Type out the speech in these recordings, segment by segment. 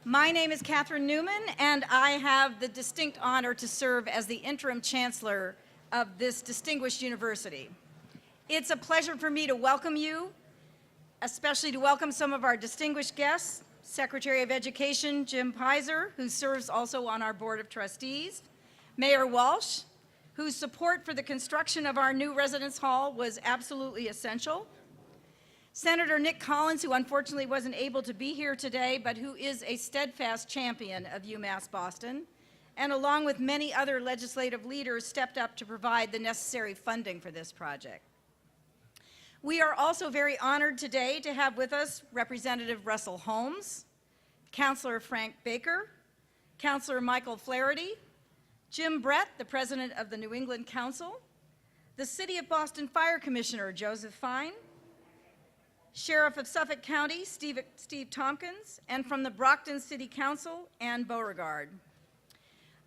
My name is Catherine Newman, and I have the distinct honor to serve as the interim chancellor of this distinguished university. It's a pleasure for me to welcome you, especially to welcome some of our distinguished guests, Secretary of Education Jim Pizer, who serves also on our Board of Trustees, Mayor Walsh, whose support for the construction of our new residence hall was absolutely essential, Senator Nick Collins, who unfortunately wasn't able to be here today, but who is a steadfast champion of UMass Boston, and along with many other legislative leaders, stepped up to provide the necessary funding for this project. We are also very honored today to have with us Representative Russell Holmes, Chancellor Frank Baker, Councilor Michael Flaherty, Jim Brett, the President of the New England Council, the City of Boston Fire Commissioner Joseph Fine, Sheriff of Suffolk County, Steve Tompkins, and from the Brockton City Council, Ann Beauregard.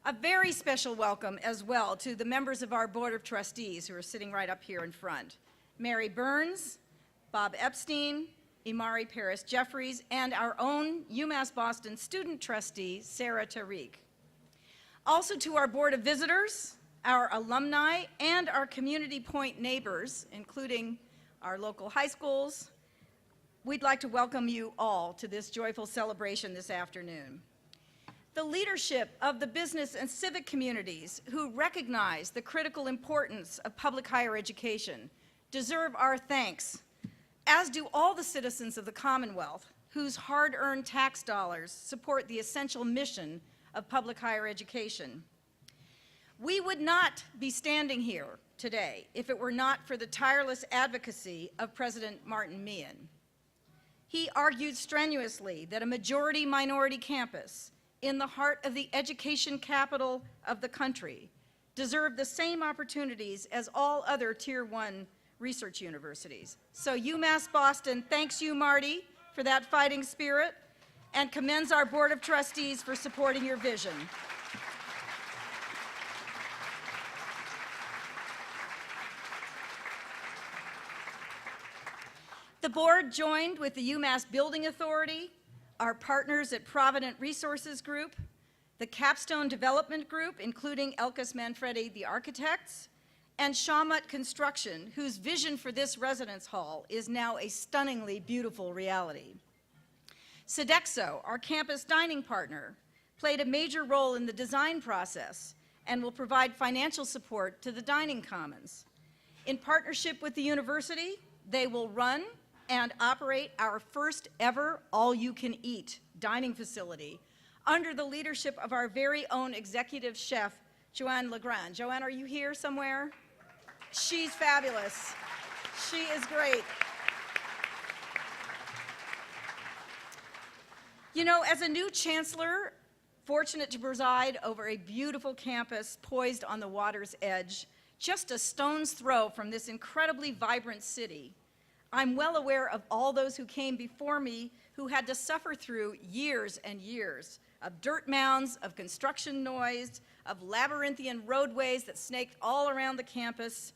A very special welcome as well to the members of our Board of Trustees who are sitting right up here in front. Mary Burns, Bob Epstein, Imari Paris-Jeffries, and our own UMass Boston student trustee, Sarah Tariq. Also to our Board of Visitors, our alumni, and our Community Point neighbors, including our local high schools, we'd like to welcome you all to this joyful celebration this afternoon. The leadership of the business and civic communities who recognize the critical importance of public higher education deserve our thanks, as do all the citizens of the Commonwealth whose hard-earned tax dollars support the essential mission of public higher education. We would not be standing here today if it were not for the tireless advocacy of President Martin Meehan. He argued strenuously that a majority-minority campus in the heart of the education capital of the country deserved the same opportunities as all other Tier 1 research universities. So UMass Boston thanks you, Marty, for that fighting spirit and commends our Board of Trustees for supporting your vision. The board joined with the UMass Building Authority, our partners at Provident Resources Group, the Capstone Development Group, including Elkis Manfredi, the architects, and Shawmut Construction, whose vision for this residence hall is now a stunningly beautiful reality. Sodexo, our campus dining partner, played a major role in the design process and will provide financial support to the dining commons. In partnership with the university, they will run and operate our first ever all-you-can-eat dining facility under the leadership of our very own executive chef, Joanne Legrand. Joanne, are you here somewhere? She's fabulous. She is great. You know, as a new chancellor, fortunate to preside over a beautiful campus poised on the water's edge, just a stone's throw from this incredibly vibrant city, I'm well aware of all those who came before me who had to suffer through years and years of dirt mounds, of construction noise, of labyrinthian roadways that snaked all around the campus,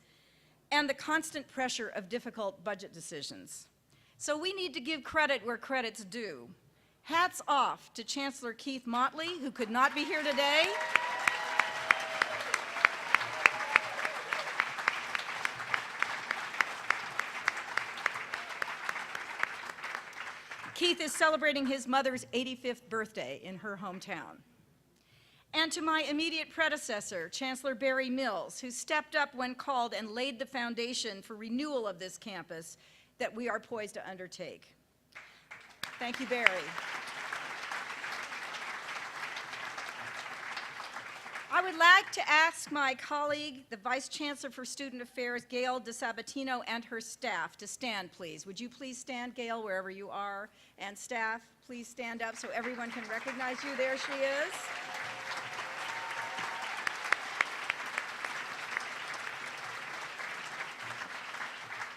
and the constant pressure of difficult budget decisions. So we need to give credit where credit's due. Hats off to Chancellor Keith Motley, who could not be here today. Keith is celebrating his mother's 85th birthday in her hometown. And to my immediate predecessor, Chancellor Barry Mills, who stepped up when called and laid the foundation for renewal of this campus that we are poised to undertake. Thank you, Barry. I would like to ask my colleague, the Vice Chancellor for Student Affairs, Gail Sabatino, and her staff to stand, please. Would you please stand, Gail, wherever you are? And staff, please stand up so everyone can recognize you. There she is.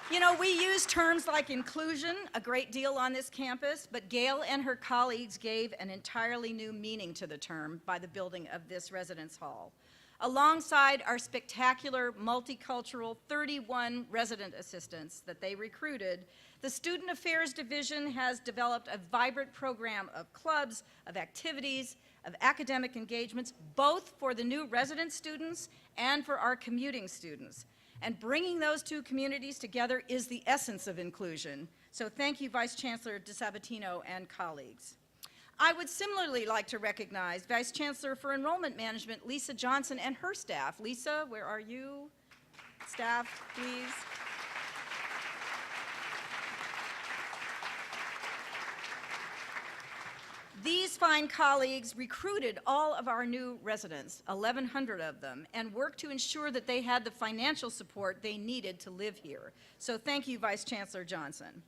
You know, we use terms like inclusion a great deal on this campus, but Gail and her colleagues gave an entirely new meaning to the term by the building of this residence hall. alongside our spectacular multicultural 31 resident assistants that they recruited. The Student Affairs Division has developed a vibrant program of clubs, of activities, of academic engagements, both for the new resident students and for our commuting students. And bringing those two communities together is the essence of inclusion. So thank you, Vice Chancellor de Sabatino and colleagues. I would similarly like to recognize Vice Chancellor for Enrollment Management, Lisa Johnson, and her staff. Lisa, where are you? Staff, please. These fine colleagues recruited all of our new residents, 1,100 of them, and worked to ensure that they had the financial support they needed to live here. So thank you, Vice Chancellor Johnson.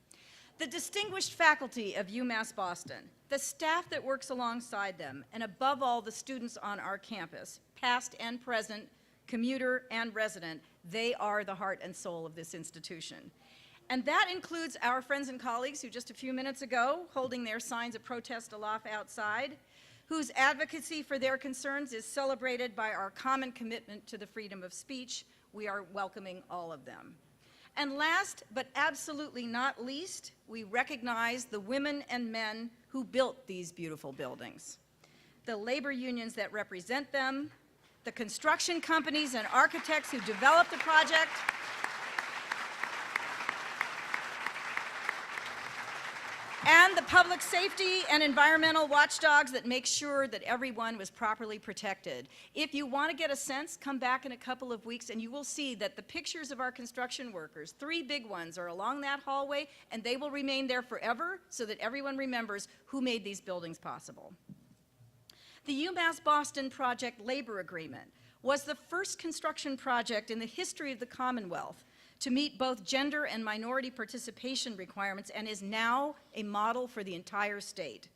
The distinguished faculty of UMass Boston, the staff that works alongside them, and above all, the students on our campus, past and present, commuter and resident, they are the heart and soul of this institution. And that includes our friends and colleagues who just a few minutes ago, holding their signs of protest aloft outside, whose advocacy for their concerns is celebrated by our common commitment to the freedom of speech. We are welcoming all of them. And last, but absolutely not least, we recognize the women and men who built these beautiful buildings, the labor unions that represent them, the construction companies and architects who developed the project, and the public safety and environmental watchdogs that make sure that everyone was properly protected. If you want to get a sense, come back in a couple of weeks and you will see that the pictures of our construction workers, 3 big ones, are along that hallway, and they will remain there forever so that everyone remembers who made these buildings possible. The UMass Boston Project Labor Agreement was the first construction project in the history of the Commonwealth to meet both gender and minority participation requirements, and is now a model for the entire state.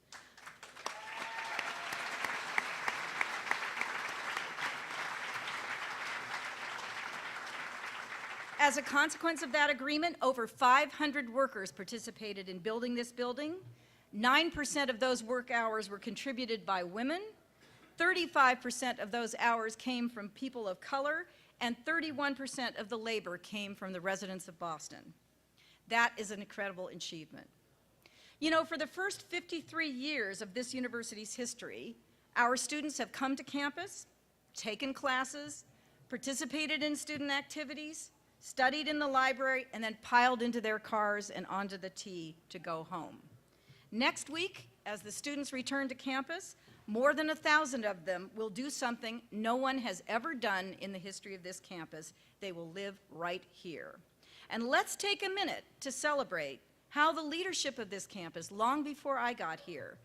As a consequence of that agreement, over 500 workers participated in building this building. 9% of those work hours were contributed by women. 35% of those hours came from people of color, and 31% of the labor came from the residents of Boston. That is an incredible achievement. You know, for the first 53 years of this university's history, our students have come to campus, taken classes, participated in student activities, studied in the library, and then piled into their cars and onto the T to go home. Next week, as the students return to campus, more than 1,000 of them will do something no one has ever done in the history of this campus. They will live right here. And let's take a minute to celebrate how the leadership of this campus, long before I got here,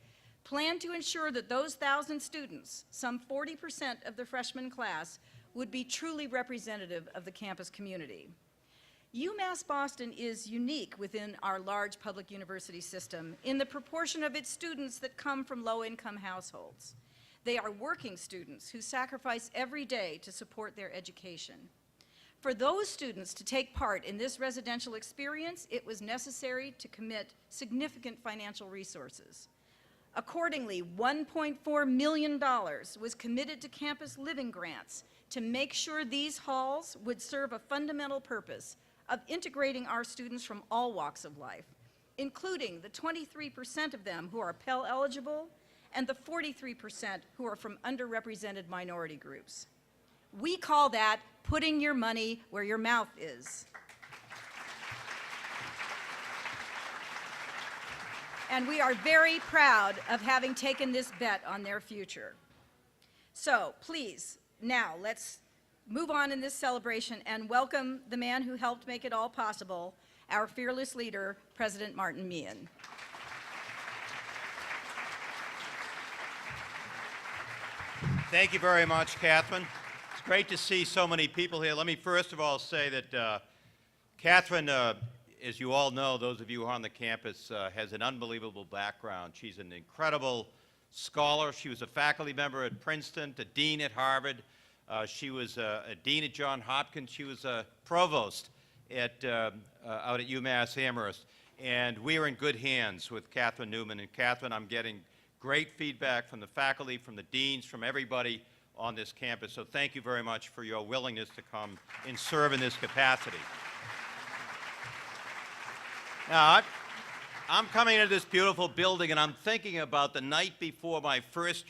planned to ensure that those 1,000 students, some 40% of the freshman class, would be truly representative of the campus community. UMass Boston is unique within our large public university system in the proportion of its students that come from low-income households. They are working students who sacrifice every day to support their education. For those students to take part in this residential experience, it was necessary to commit significant financial resources. Accordingly, $1.4 million was committed to campus living grants to make sure these halls would serve a fundamental purpose of integrating our students from all walks of life, including the 23% of them who are Pell eligible and the 43% who are from underrepresented minority groups. We call that putting your money where your mouth is. And we are very proud of having taken this bet on their future. So please, now let's move on in this celebration and welcome the man who helped make it all possible, our fearless leader, President Martin Meehan. Thank you very much, Catherine. It's great to see so many people here. Let me first of all say that Catherine, as you all know, those of you who are on the campus, has an unbelievable background. She's an incredible scholar. She was a faculty member at Princeton, a dean at Harvard. She was a dean at Johns Hopkins. She was a provost out at UMass Amherst. And we are in good hands with Catherine Newman. And Catherine, I'm getting great feedback from the faculty, from the deans, from everybody on this campus. So thank you very much for your willingness to come and serve in this capacity. Now, I'm coming into this beautiful building and I'm thinking about the night before my first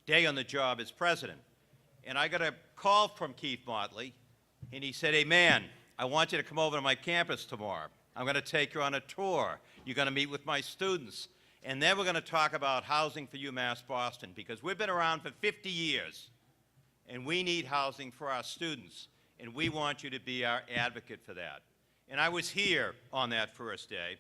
day on the job as president. And I got a call from Keith Motley, and he said, "Hey man, I want you to come over to my campus tomorrow. I'm going to take you on a tour. You're going to meet with my students. And then we're going to talk about housing for UMass Boston, because we've been around for 50 years, and we need housing for our students, and we want you to be our advocate for that." And I was here on that first day,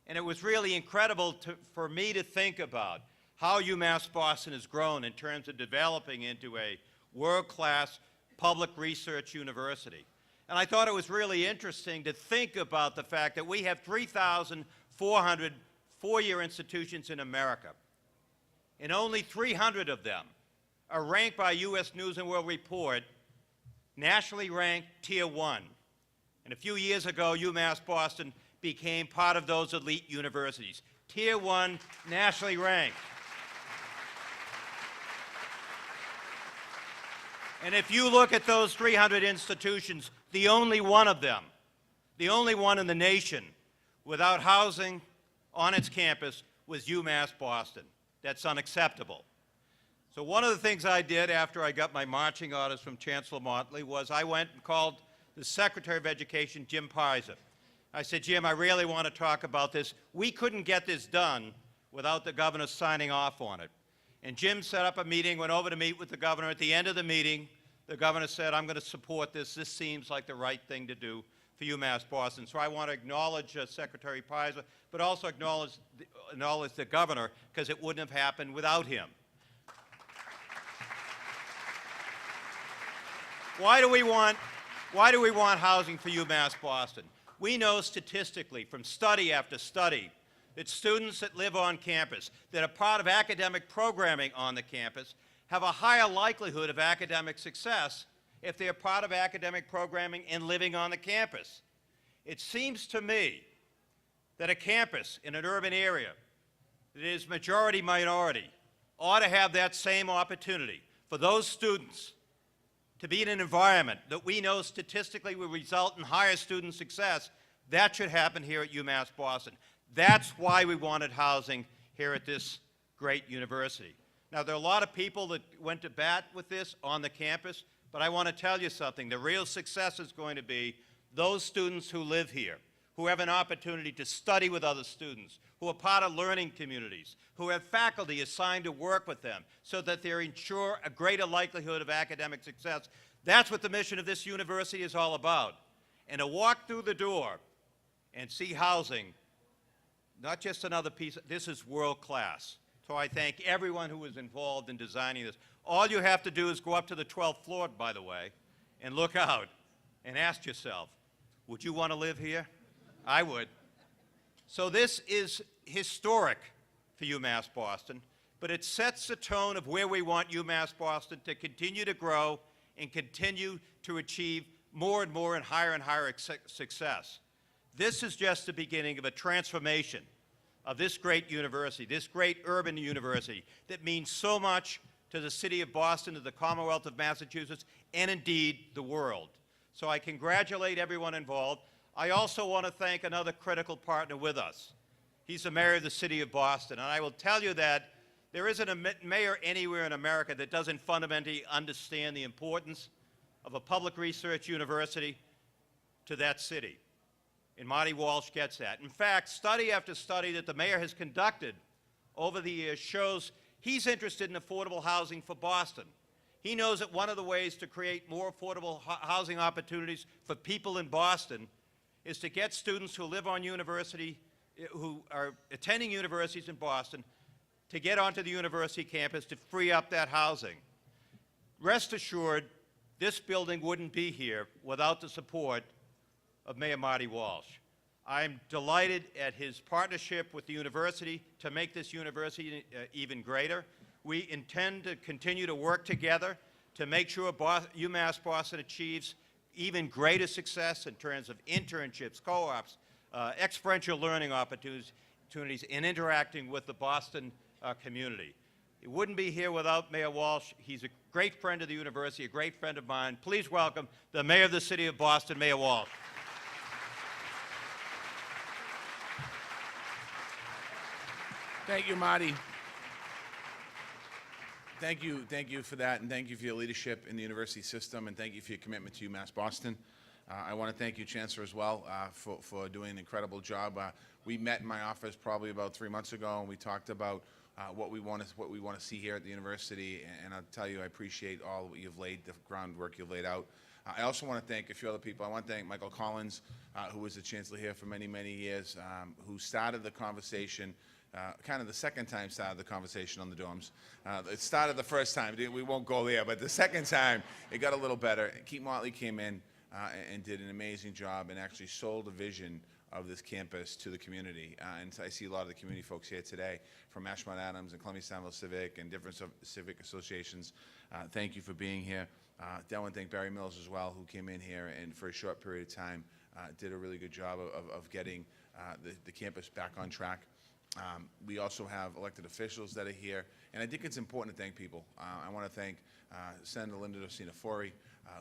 and it was really incredible for me to think about how UMass Boston has grown in terms of developing into a world-class public research university. And I thought it was really interesting to think about the fact that we have 3,400 four-year institutions in America, and only 300 of them are ranked by U.S. News & World Report, nationally ranked Tier 1. And a few years ago, UMass Boston became part of those elite universities. Tier 1, nationally ranked. And if you look at those 300 institutions, the only one of them, the only one in the nation without housing on its campus was UMass Boston. That's unacceptable. So one of the things I did after I got my marching orders from Chancellor Motley was I went and called the Secretary of Education, Jim Pizer. I said, "Jim, I really want to talk about this. We couldn't get this done without the governor signing off on it." And Jim set up a meeting, went over to meet with the governor. At the end of the meeting, the governor said, "I'm going to support this. This seems like the right thing to do for UMass Boston." So I want to acknowledge Secretary Pizer, but also acknowledge the governor, because it wouldn't have happened without him. Why do we want housing for UMass Boston? We know statistically from study after study that students that live on campus, that are part of academic programming on the campus, have a higher likelihood of academic success if they're part of academic programming and living on the campus. It seems to me that a campus in an urban area that is majority minority ought to have that same opportunity for those students to be in an environment that we know statistically will result in higher student success. That should happen here at UMass Boston. That's why we wanted housing here at this great university. Now, there are a lot of people that went to bat with this on the campus, but I want to tell you something. The real success is going to be those students who live here, who have an opportunity to study with other students, who are part of learning communities, who have faculty assigned to work with them so that they ensure a greater likelihood of academic success. That's what the mission of this university is all about. And to walk through the door and see housing, not just another piece, this is world class. So I thank everyone who was involved in designing this. All you have to do is go up to the 12th floor, by the way, and look out and ask yourself, would you want to live here? I would. So this is historic for UMass Boston, but it sets the tone of where we want UMass Boston to continue to grow and continue to achieve more and more and higher success. This is just the beginning of a transformation of this great university, this great urban university that means so much to the city of Boston, to the Commonwealth of Massachusetts, and indeed the world. So I congratulate everyone involved. I also want to thank another critical partner with us. He's the mayor of the city of Boston, and I will tell you that there isn't a mayor anywhere in America that doesn't fundamentally understand the importance of a public research university to that city. And Marty Walsh gets that. In fact, study after study that the mayor has conducted over the years shows he's interested in affordable housing for Boston. He knows that one of the ways to create more affordable housing opportunities for people in Boston is to get students who live on university, who are attending universities in Boston, to get onto the university campus to free up that housing. Rest assured, this building wouldn't be here without the support of Mayor Marty Walsh. I'm delighted at his partnership with the university to make this university even greater. We intend to continue to work together to make sure UMass Boston achieves even greater success in terms of internships, co-ops, experiential learning opportunities, and interacting with the Boston community. He wouldn't be here without Mayor Walsh. He's a great friend of the university, a great friend of mine. Please welcome the Mayor of the City of Boston, Mayor Walsh. Thank you, Marty. Thank you for that, and thank you for your leadership in the university system, and thank you for your commitment to UMass Boston. I want to thank you, Chancellor, as well, for doing an incredible job. We met in my office probably about 3 months ago, and we talked about what we want to see here at the university. And I'll tell you, I appreciate all what you've laid, the groundwork you've laid out. I also want to thank a few other people. I want to thank Michael Collins, who was the chancellor here for many, many years, who started the conversation. Kind of the second time started the conversation on the dorms. It started the first time. We won't go there, but the second time it got a little better. Keith Motley came in and did an amazing job and actually sold a vision of this campus to the community. And I see a lot of the community folks here today from Ashmont Adams and Columbia Stanville Civic and different civic associations. Thank you for being here. I want to thank Barry Mills as well, who came in here and for a short period of time did a really good job of getting the campus back on track. We also have elected officials that are here, and I think it's important to thank people. I want to thank Senator Linda Docina-Fori,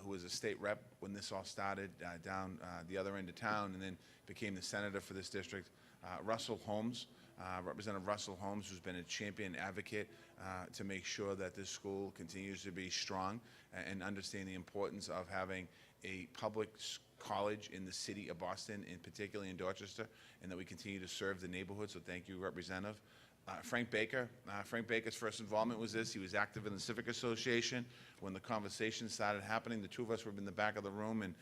who was a state rep when this all started down the other end of town and then became the senator for this district. Russell Holmes, Representative Russell Holmes, who's been a champion advocate to make sure that this school continues to be strong and understand the importance of having a public college in the city of Boston, and particularly in Dorchester, and that we continue to serve the neighborhood. So thank you, Representative. Frank Baker. Frank Baker's first involvement was this. He was active in the Civic Association. When the conversation started happening, the two of us were in the back of the room, and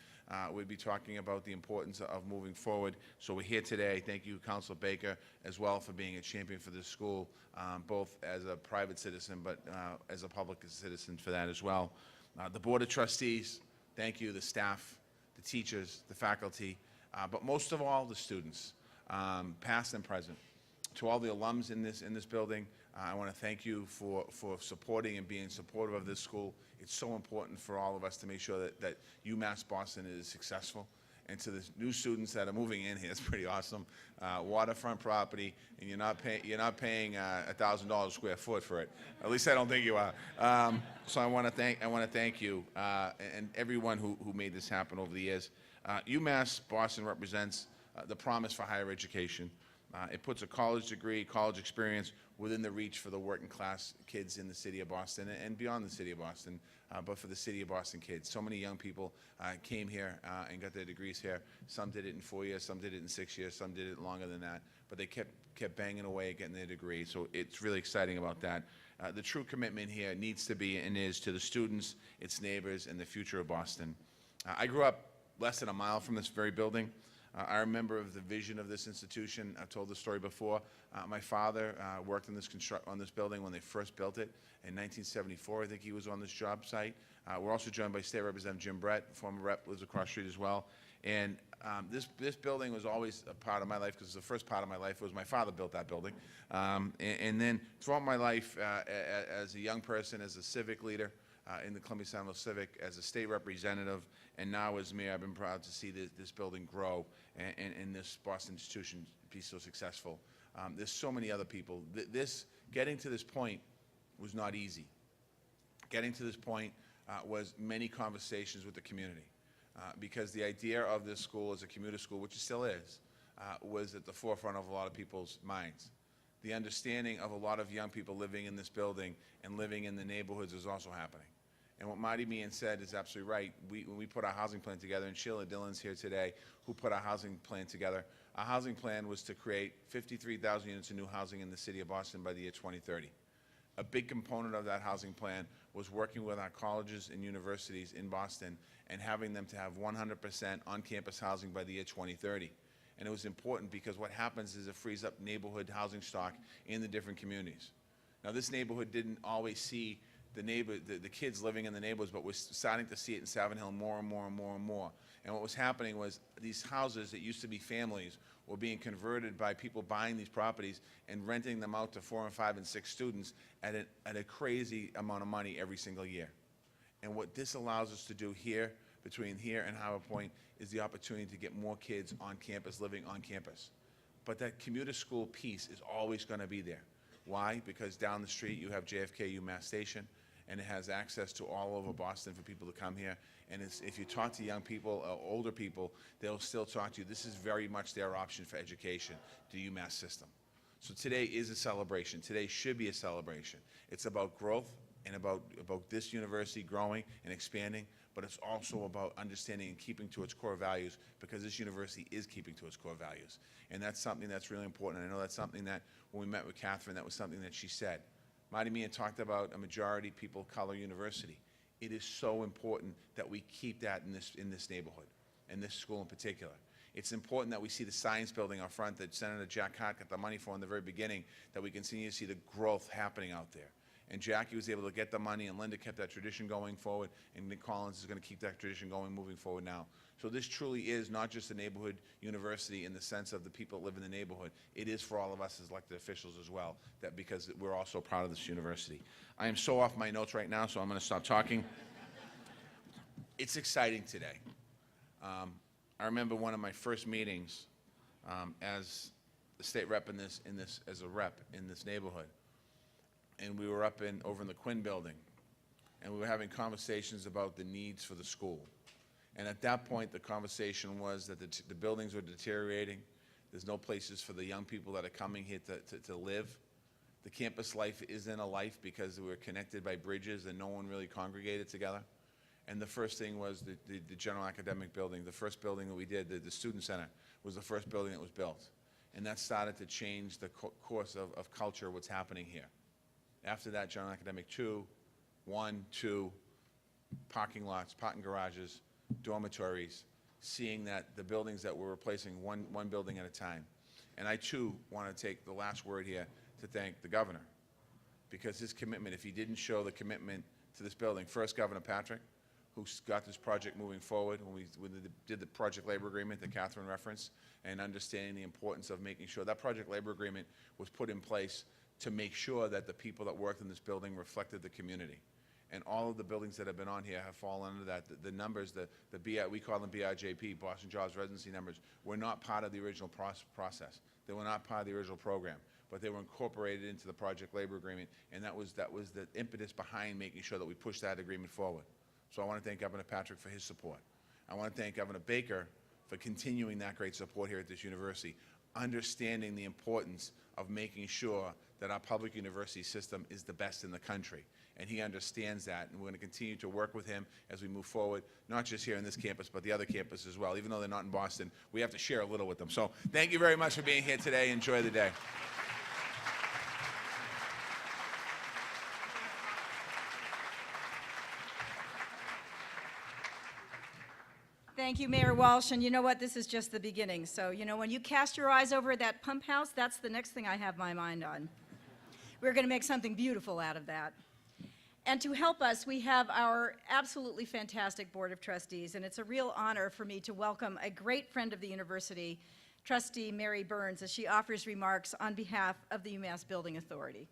we'd be talking about the importance of moving forward. So we're here today. Thank you, Councilor Baker, as well, for being a champion for this school, both as a private citizen, but as a public citizen for that as well. The Board of Trustees, thank you, the staff, the teachers, the faculty, but most of all, the students, past and present. To all the alums in this building, I want to thank you for supporting and being supportive of this school. It's so important for all of us to make sure that UMass Boston is successful. And to the new students that are moving in here, it's pretty awesome. Waterfront property, and you're not paying $1,000 a square foot for it. At least I don't think you are. So I want to thank you and everyone who made this happen over the years. UMass Boston represents the promise for higher education. It puts a college degree, college experience within the reach for the working class kids in the city of Boston and beyond the city of Boston, but for the city of Boston kids. So many young people came here and got their degrees here. Some did it in 4 years, some did it in 6 years, some did it longer than that, but they kept banging away at getting their degree. So it's really exciting about that. The true commitment here needs to be and is to the students, its neighbors, and the future of Boston. I grew up less than a mile from this very building. I remember the vision of this institution. I've told the story before. My father worked on this building when they first built it in 1974. I think he was on this job site. We're also joined by State Representative Jim Brett, former rep, lives across the street as well. And this building was always a part of my life because the first part of my life was my father built that building. And then throughout my life as a young person, as a civic leader, in the Columbia Stanville Civic, as a state representative, and now as mayor, I've been proud to see this building grow and this Boston institution be so successful. There's so many other people. Getting to this point was not easy. Getting to this point was many conversations with the community because the idea of this school as a commuter school, which it still is, was at the forefront of a lot of people's minds. The understanding of a lot of young people living in this building and living in the neighborhoods is also happening. And what Marty Meehan said is absolutely right. When we put our housing plan together, and Sheila Dillon's here today, who put our housing plan together, our housing plan was to create 53,000 units of new housing in the city of Boston by the year 2030. A big component of that housing plan was working with our colleges and universities in Boston and having them to have 100% on-campus housing by the year 2030. And it was important because what happens is it frees up neighborhood housing stock in the different communities. Now, this neighborhood didn't always see the kids living in the neighborhoods, but we're starting to see it in Savin Hill more and more and more and more. And what was happening was these houses that used to be families were being converted by people buying these properties and renting them out to 4 and 5 and 6 students at a crazy amount of money every single year. And what this allows us to do here, between here and Howard Point, is the opportunity to get more kids on campus, living on campus. But that commuter school piece is always going to be there. Why? Because down the street you have JFK UMass Station, and it has access to all over Boston for people to come here. And if you talk to young people, older people, they'll still talk to you. This is very much their option for education, the UMass system. So today is a celebration. Today should be a celebration. It's about growth and about this university growing and expanding, but it's also about understanding and keeping to its core values, because this university is keeping to its core values. And that's something that's really important. I know that's something that when we met with Catherine, that was something that she said. Marty Mia talked about a majority people of color university. It is so important that we keep that in this neighborhood, in this school in particular. It's important that we see the science building out front that Senator Jack Hart got the money for in the very beginning, that we continue to see the growth happening out there. And Jackie was able to get the money, and Linda kept that tradition going forward, and Nick Collins is going to keep that tradition going moving forward now. So this truly is not just a neighborhood university in the sense of the people that live in the neighborhood. It is for all of us as elected officials as well, that because we're also proud of this university. I am so off my notes right now, so I'm going to stop talking. It's exciting today. I remember one of my first meetings as the state rep as a rep in this neighborhood. And we were over in the Quinn building, and we were having conversations about the needs for the school. And at that point, the conversation was that the buildings were deteriorating. There's no places for the young people that are coming here to live. The campus life isn't a life because we're connected by bridges and no one really congregated together. And the first thing was the general academic building. The first building that we did, the student center, was the first building that was built. And that started to change the course of culture, what's happening here. After that, general academic 2, 1, 2, parking lots, parking garages, dormitories, seeing that the buildings that we're replacing one building at a time. And I, too, want to take the last word here to thank the governor, because his commitment, if he didn't show the commitment to this building, first Governor Patrick, who got this project moving forward when we did the project labor agreement that Catherine referenced, and understanding the importance of making sure that project labor agreement was put in place to make sure that the people that worked in this building reflected the community. And all of the buildings that have been on here have fallen under that. The numbers, we call them BIJP, Boston Jobs Residency numbers, were not part of the original process. They were not part of the original program, but they were incorporated into the project labor agreement, and that was the impetus behind making sure that we pushed that agreement forward. So I want to thank Governor Patrick for his support. I want to thank Governor Baker for continuing that great support here at this university, understanding the importance of making sure that our public university system is the best in the country. And he understands that, and we're going to continue to work with him as we move forward, not just here in this campus, but the other campus as well. Even though they're not in Boston, we have to share a little with them. So thank you very much for being here today. Enjoy the day. Thank you, Mayor Walsh. And you know what? This is just the beginning. So, you know, when you cast your eyes over that pump house, that's the next thing I have my mind on. We're going to make something beautiful out of that. And to help us, we have our absolutely fantastic Board of Trustees, and it's a real honor for me to welcome a great friend of the university, Trustee Mary Burns, as she offers remarks on behalf of the UMass Building Authority.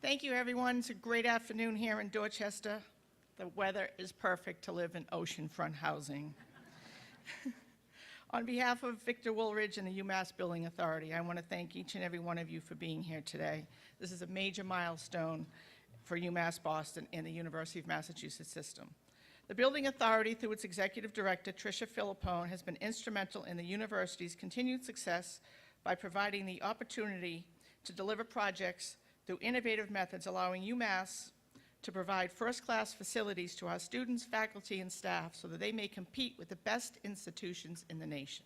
Thank you, everyone. It's a great afternoon here in Dorchester. The weather is perfect to live in oceanfront housing. On behalf of Victor Woolridge and the UMass Building Authority, I want to thank each and every one of you for being here today. This is a major milestone for UMass Boston and the University of Massachusetts system. The Building Authority, through its Executive Director, Tricia Filippone, has been instrumental in the university's continued success by providing the opportunity to deliver projects through innovative methods, allowing UMass to provide first-class facilities to our students, faculty, and staff so that they may compete with the best institutions in the nation.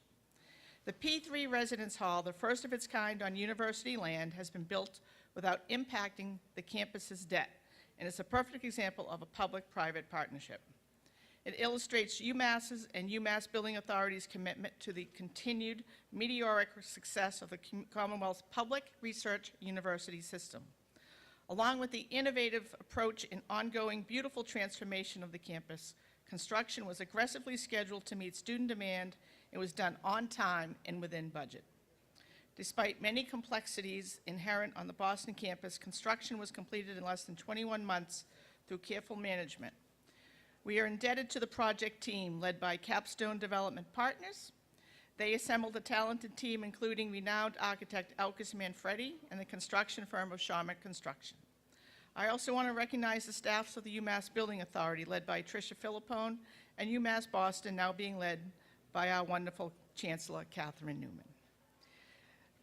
The P3 Residence Hall, the first of its kind on university land, has been built without impacting the campus's debt, and it's a perfect example of a public-private partnership. It illustrates UMass's and UMass Building Authority's commitment to the continued meteoric success of the Commonwealth's public research university system. Along with the innovative approach and ongoing beautiful transformation of the campus, construction was aggressively scheduled to meet student demand and was done on time and within budget. Despite many complexities inherent on the Boston campus, construction was completed in less than 21 months through careful management. We are indebted to the project team led by Capstone Development Partners. They assembled a talented team including renowned architect Elkis Manfredi and the construction firm of Sharma Construction. I also want to recognize the staffs of the UMass Building Authority led by Tricia Philippone and UMass Boston, now being led by our wonderful Chancellor, Catherine Newman,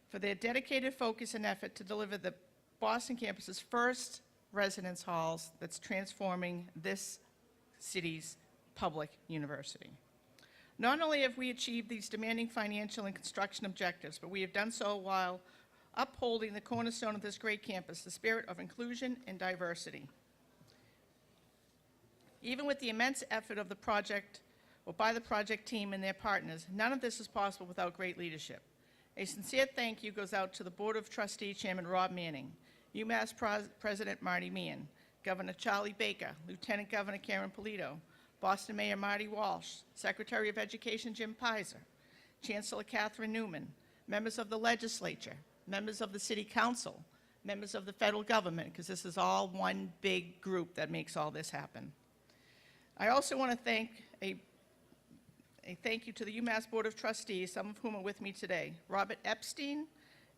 for their dedicated focus and effort to deliver the Boston campus's first residence halls that's transforming this city's public university. Not only have we achieved these demanding financial and construction objectives, but we have done so while upholding the cornerstone of this great campus, the spirit of inclusion and diversity. Even with the immense effort of the project, or by the project team and their partners, none of this is possible without great leadership. A sincere thank you goes out to the Board of Trustee Chairman Rob Manning, UMass President Marty Meehan, Governor Charlie Baker, Lieutenant Governor Karen Polito, Boston Mayor Marty Walsh, Secretary of Education Jim Pizer, Chancellor Catherine Newman, members of the legislature, members of the city council, members of the federal government, because this is all one big group that makes all this happen. I also want to thank a thank you to the UMass Board of Trustees, some of whom are with me today, Robert Epstein,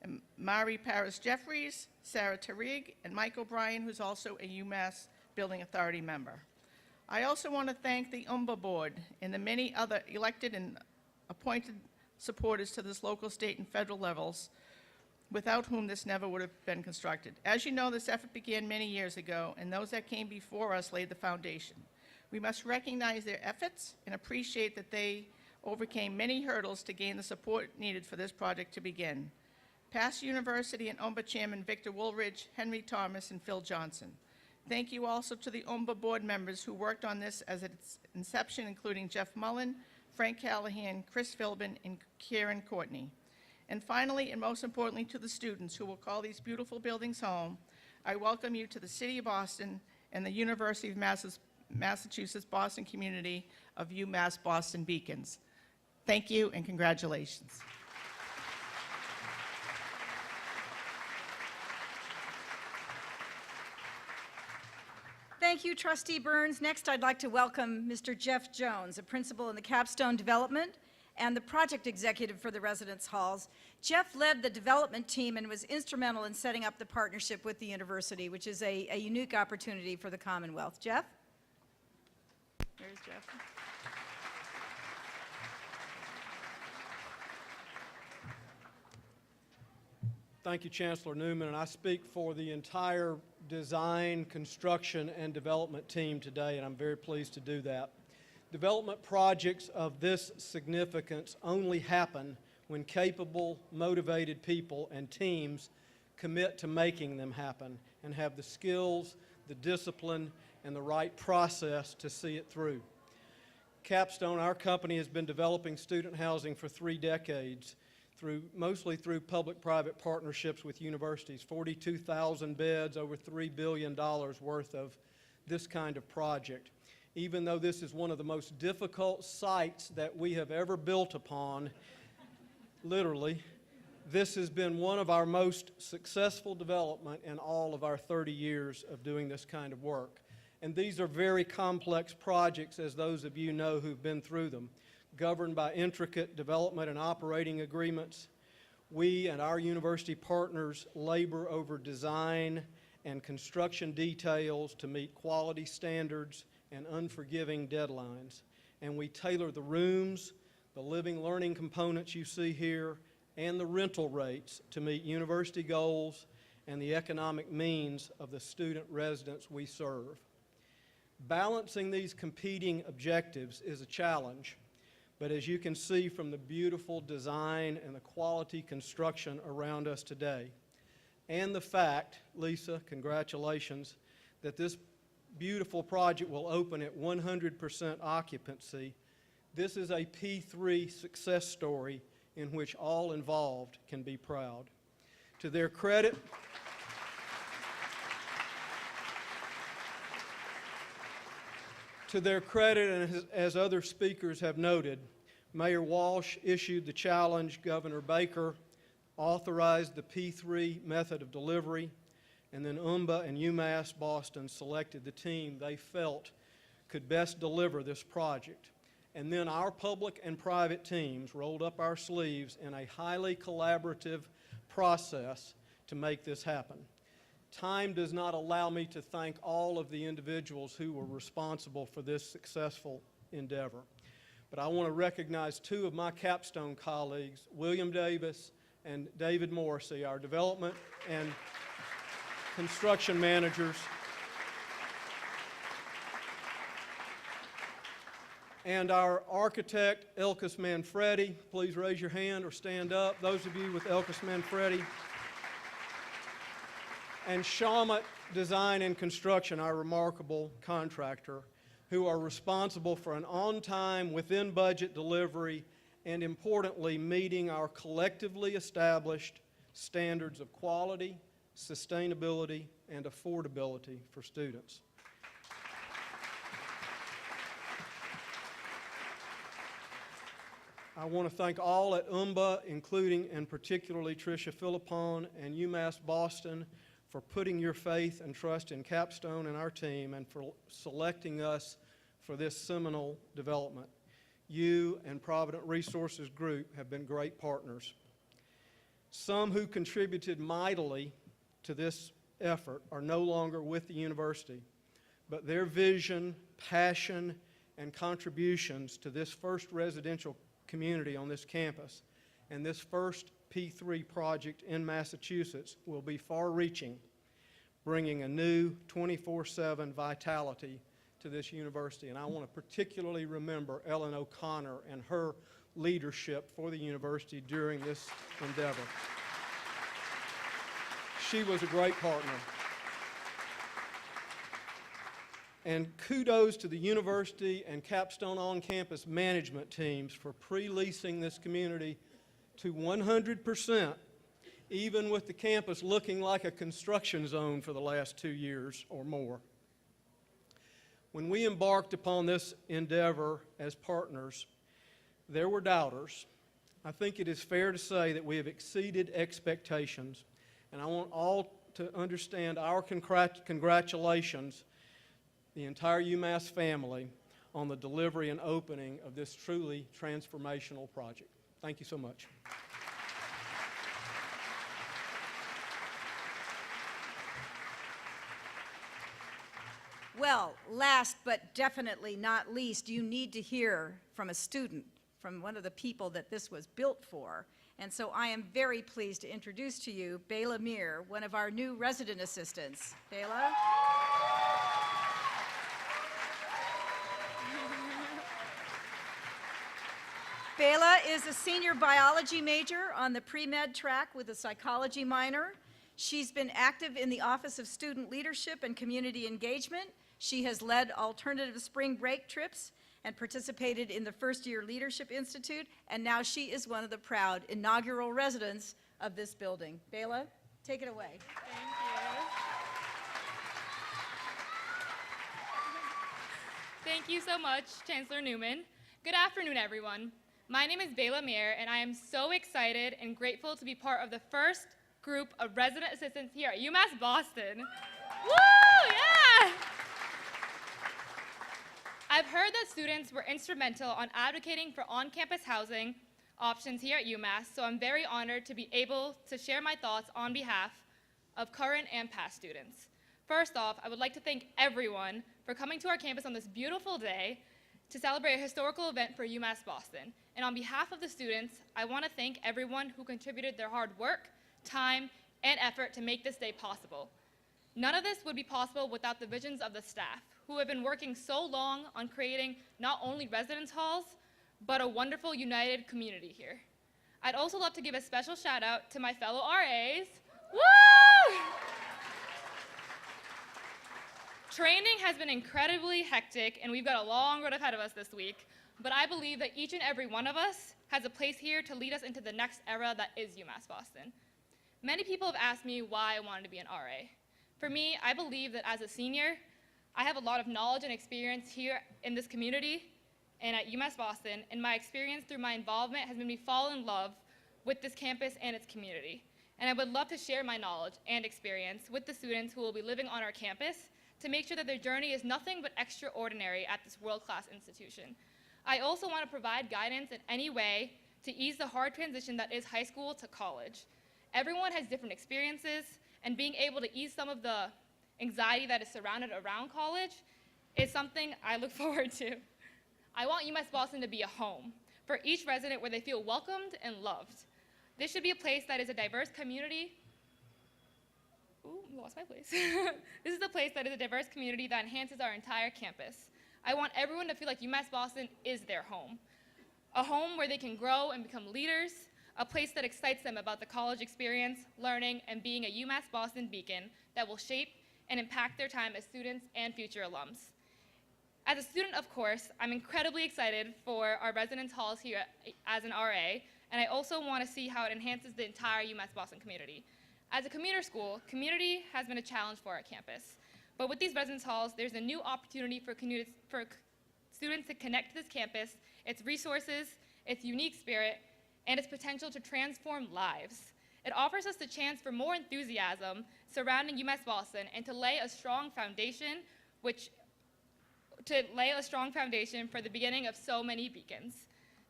and Mari Paris-Jeffries, Sarah Tarig, and Mike O'Brien, who's also a UMass Building Authority member. I also want to thank the UMBA Board and the many other elected and appointed supporters to this local, state, and federal levels, without whom this never would have been constructed. As you know, this effort began many years ago, and those that came before us laid the foundation. We must recognize their efforts and appreciate that they overcame many hurdles to gain the support needed for this project to begin. Past university and UMBA Chairman Victor Woolridge, Henry Thomas, and Phil Johnson. Thank you also to the UMBA board members who worked on this as its inception, including Jeff Mullen, Frank Callahan, Chris Philbin, and Karen Courtney. And finally, and most importantly, to the students who will call these beautiful buildings home, I welcome you to the City of Boston and the University of Massachusetts Boston community of UMass Boston Beacons. Thank you and congratulations. Thank you, Trustee Burns. Next, I'd like to welcome Mr. Jeff Jones, a principal in the Capstone Development and the project executive for the residence halls. Jeff led the development team and was instrumental in setting up the partnership with the university, which is a unique opportunity for the Commonwealth. Jeff? Where's Jeff? Thank you, Chancellor Newman, and I speak for the entire design, construction, and development team today, and I'm very pleased to do that. Development projects of this significance only happen when capable, motivated people and teams commit to making them happen and have the skills, the discipline, and the right process to see it through. Capstone, our company, has been developing student housing for 3 decades, mostly through public-private partnerships with universities, 42,000 beds, over $3 billion worth of this kind of project. Even though this is one of the most difficult sites that we have ever built upon, literally, this has been one of our most successful development in all of our 30 years of doing this kind of work. And these are very complex projects, as those of you know who've been through them, governed by intricate development and operating agreements. We and our university partners labor over design and construction details to meet quality standards and unforgiving deadlines. And we tailor the rooms, the living learning components you see here, and the rental rates to meet university goals and the economic means of the student residents we serve. Balancing these competing objectives is a challenge, but as you can see from the beautiful design and the quality construction around us today, and the fact, Lisa, congratulations, that this beautiful project will open at 100% occupancy, this is a P3 success story in which all involved can be proud. To their credit, and as other speakers have noted, Mayor Walsh issued the challenge, Governor Baker authorized the P3 method of delivery, and then UMBA and UMass Boston selected the team they felt could best deliver this project. And then our public and private teams rolled up our sleeves in a highly collaborative process to make this happen. Time does not allow me to thank all of the individuals who were responsible for this successful endeavor. But I want to recognize two of my capstone colleagues, William Davis and David Morrissey, our development and construction managers. And our architect, Elkis Manfredi. Please raise your hand or stand up, those of you with Elkis Manfredi. And Shawmut Design and Construction, our remarkable contractor, who are responsible for an on-time, within-budget delivery, and importantly, meeting our collectively established standards of quality, sustainability, and affordability for students. I want to thank all at UMBA, including and particularly Tricia Philippon and UMass Boston, for putting your faith and trust in Capstone and our team and for selecting us for this seminal development. You and Provident Resources Group have been great partners. Some who contributed mightily to this effort are no longer with the university, but their vision, passion, and contributions to this first residential community on this campus and this first P3 project in Massachusetts will be far-reaching, bringing a new 24/7 vitality to this university. And I want to particularly remember Ellen O'Connor and her leadership for the university during this endeavor. She was a great partner. And kudos to the university and Capstone on-campus management teams for pre-leasing this community to 100%, even with the campus looking like a construction zone for the last 2 years or more. When we embarked upon this endeavor as partners, there were doubters. I think it is fair to say that we have exceeded expectations, and I want all to understand our congratulations, the entire UMass family, on the delivery and opening of this truly transformational project. Thank you so much. Well, last but definitely not least, you need to hear from a student, from one of the people that this was built for. And so I am very pleased to introduce to you Gail Amir, one of our new resident assistants. Bela? Bela is a senior biology major on the pre-med track with a psychology minor. She's been active in the Office of Student Leadership and Community Engagement. She has led alternative spring break trips and participated in the First Year Leadership Institute, and now she is one of the proud inaugural residents of this building. Bela, take it away. Thank you. Thank you so much, Chancellor Newman. Good afternoon, everyone. My name is Gail, and I am so excited and grateful to be part of the first group of resident assistants here at UMass Boston. Woo, yeah! I've heard that students were instrumental on advocating for on-campus housing options here at UMass, so I'm very honored to be able to share my thoughts on behalf of current and past students. First off, I would like to thank everyone for coming to our campus on this beautiful day to celebrate a historical event for UMass Boston. And on behalf of the students, I want to thank everyone who contributed their hard work, time, and effort to make this day possible. None of this would be possible without the visions of the staff, who have been working so long on creating not only residence halls, but a wonderful united community here. I'd also love to give a special shout out to my fellow RAs. Woo! Training has been incredibly hectic, and we've got a long road ahead of us this week, but I believe that each and every one of us has a place here to lead us into the next era that is UMass Boston. Many people have asked me why I wanted to be an RA. For me, I believe that as a senior, I have a lot of knowledge and experience here in this community and at UMass Boston, and my experience through my involvement has made me fall in love with this campus and its community. And I would love to share my knowledge and experience with the students who will be living on our campus to make sure that their journey is nothing but extraordinary at this world-class institution. I also want to provide guidance in any way to ease the hard transition that is high school to college. Everyone has different experiences, and being able to ease some of the anxiety that is surrounded around college is something I look forward to. I want UMass Boston to be a home for each resident where they feel welcomed and loved. This should be a place that is a diverse community. Ooh, lost my place. This is a place that is a diverse community that enhances our entire campus. I want everyone to feel like UMass Boston is their home. A home where they can grow and become leaders, a place that excites them about the college experience, learning, and being a UMass Boston beacon that will shape and impact their time as students and future alums. As a student, of course, I'm incredibly excited for our residence halls here as an RA, and I also want to see how it enhances the entire UMass Boston community. As a commuter school, community has been a challenge for our campus. But with these residence halls, there's a new opportunity for students to connect to this campus, its resources, its unique spirit, and its potential to transform lives. It offers us the chance for more enthusiasm surrounding UMass Boston and to lay a strong foundation for the beginning of so many beacons.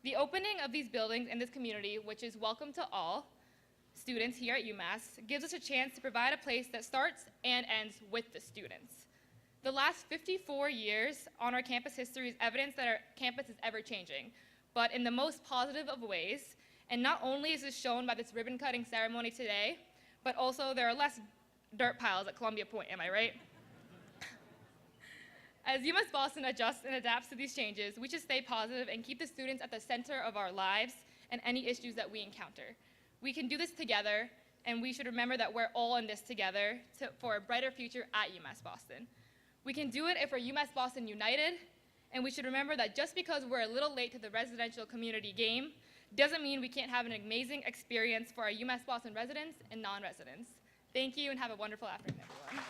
The opening of these buildings in this community, which is welcome to all students here at UMass, gives us a chance to provide a place that starts and ends with the students. The last 54 years on our campus history is evidence that our campus is ever changing, but in the most positive of ways. And not only is this shown by this ribbon cutting ceremony today, but also there are less dirt piles at Columbia Point, am I right? As UMass Boston adjusts and adapts to these changes, we should stay positive and keep the students at the center of our lives and any issues that we encounter. We can do this together, and we should remember that we're all in this together for a brighter future at UMass Boston. We can do it if we're UMass Boston united, and we should remember that just because we're a little late to the residential community game doesn't mean we can't have an amazing experience for our UMass Boston residents and non-residents. Thank you, and have a wonderful afternoon, everyone.